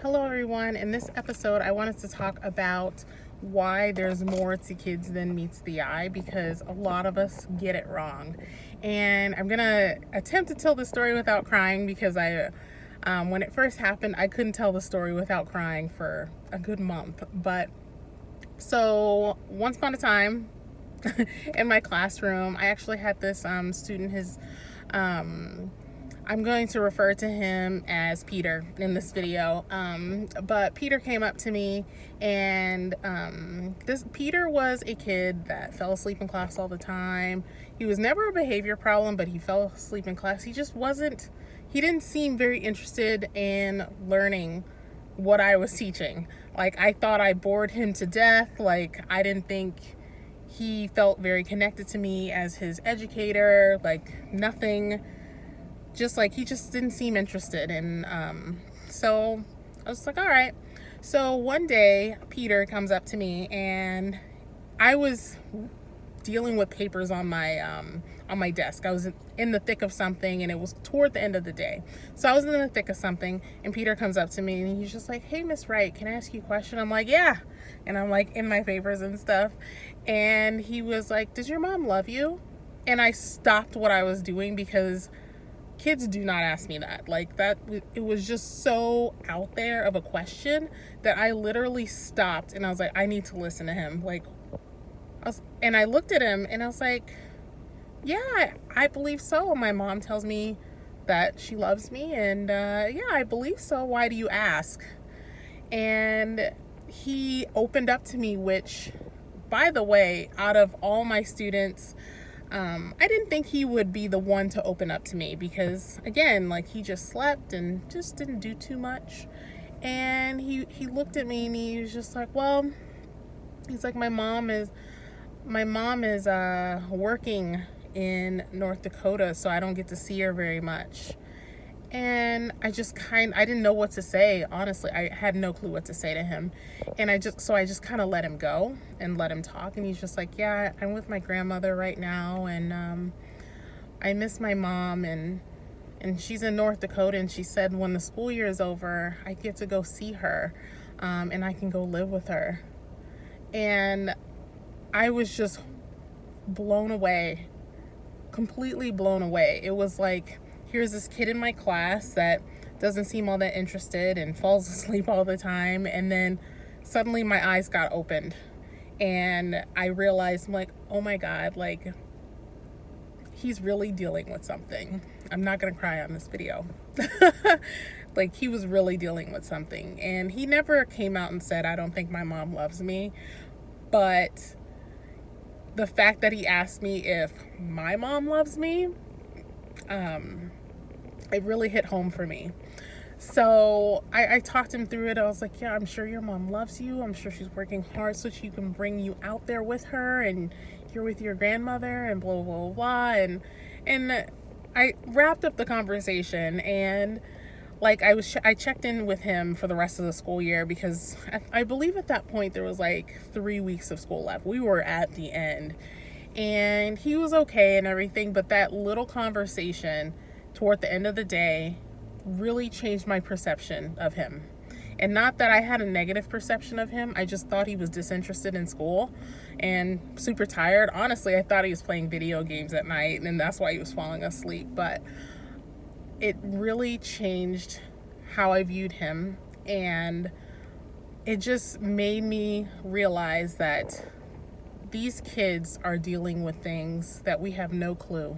Hello everyone. In this episode, I wanted to talk about why there's more to kids than meets the eye, because a lot of us get it wrong. And I'm gonna attempt to tell the story without crying, because when it first happened, I couldn't tell the story without crying for a good month. But so once upon a time, in my classroom, I actually had this student. I'm going to refer to him as Peter in this video. But Peter came up to me, and this Peter was a kid that fell asleep in class all the time. He was never a behavior problem, but he fell asleep in class. He didn't seem very interested in learning what I was teaching. Like, I thought I bored him to death. Like, I didn't think he felt very connected to me as his educator. Like, nothing. Just like, he just didn't seem interested. And so I was like, all right. So one day Peter comes up to me, and I was dealing with papers on my desk. I was in the thick of something, and it was toward the end of the day. So I was in the thick of something, and Peter comes up to me, and he's just like, "Hey, Miss Wright, can I ask you a question?" I'm like, "Yeah." And I'm like in my papers and stuff. And he was like, "Does your mom love you?" And I stopped what I was doing, because kids do not ask me that. Like, that, it was just so out there of a question that I literally stopped, and I was like, I need to listen to him. Like, and I looked at him, and I was like, yeah, I believe so. My mom tells me that she loves me, and yeah, I believe so. Why do you ask? And he opened up to me, which, by the way, out of all my students, I didn't think he would be the one to open up to me, because, again, like, he just slept and just didn't do too much. And he looked at me, and he was just like, well, he's like, my mom is working in North Dakota, so I don't get to see her very much. And I didn't know what to say. Honestly, I had no clue what to say to him. And I just kind of let him go and let him talk. And he's just like, yeah, I'm with my grandmother right now, and I miss my mom, and she's in North Dakota, and she said when the school year is over, I get to go see her, and I can go live with her. And I was just blown away, completely blown away. It was like, here's this kid in my class that doesn't seem all that interested and falls asleep all the time. And then suddenly my eyes got opened, and I realized, I'm like, oh my God, like, he's really dealing with something. I'm not going to cry on this video. Like, he was really dealing with something. And he never came out and said, I don't think my mom loves me. But the fact that he asked me if my mom loves me, it really hit home for me. So I talked him through it. I was like, yeah, I'm sure your mom loves you. I'm sure she's working hard so she can bring you out there with her, and you're with your grandmother, and blah, blah, blah. And I wrapped up the conversation, and like, I checked in with him for the rest of the school year, because I believe at that point there was like 3 weeks of school left. We were at the end, and he was okay and everything. But that little conversation toward the end of the day really changed my perception of him. And not that I had a negative perception of him. I just thought he was disinterested in school and super tired. Honestly, I thought he was playing video games at night, and that's why he was falling asleep. But it really changed how I viewed him, and it just made me realize that these kids are dealing with things that we have no clue.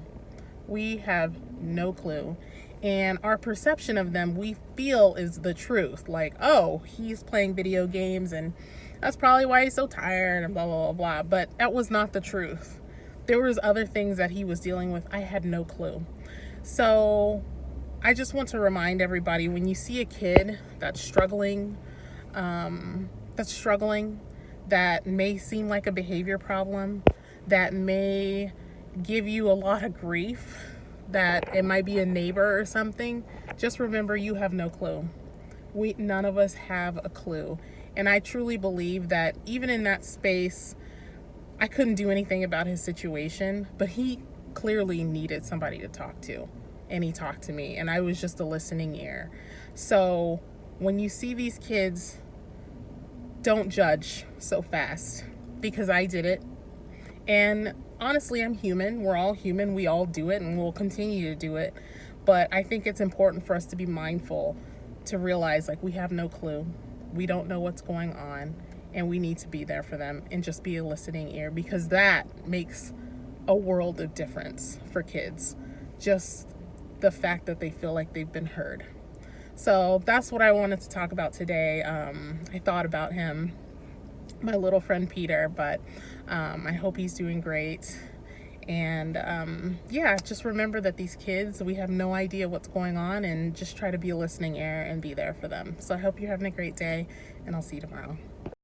We have no clue. And our perception of them, we feel, is the truth. Like, oh, he's playing video games, and that's probably why he's so tired, and blah, blah, blah, blah. But that was not the truth. There was other things that he was dealing with. I had no clue. So I just want to remind everybody, when you see a kid that's struggling, that may seem like a behavior problem, that may give you a lot of grief, that it might be a neighbor or something, just remember, you have no clue. None of us have a clue. And I truly believe that even in that space, I couldn't do anything about his situation, but he clearly needed somebody to talk to. And he talked to me, and I was just a listening ear. So when you see these kids, don't judge so fast, because I did it. And honestly, I'm human. We're all human. We all do it, and we'll continue to do it. But I think it's important for us to be mindful, to realize like we have no clue. We don't know what's going on, and we need to be there for them and just be a listening ear, because that makes a world of difference for kids. Just the fact that they feel like they've been heard. So that's what I wanted to talk about today. I thought about him, my little friend Peter, but I hope he's doing great. And yeah, just remember that these kids, we have no idea what's going on, and just try to be a listening ear and be there for them. So I hope you're having a great day, and I'll see you tomorrow.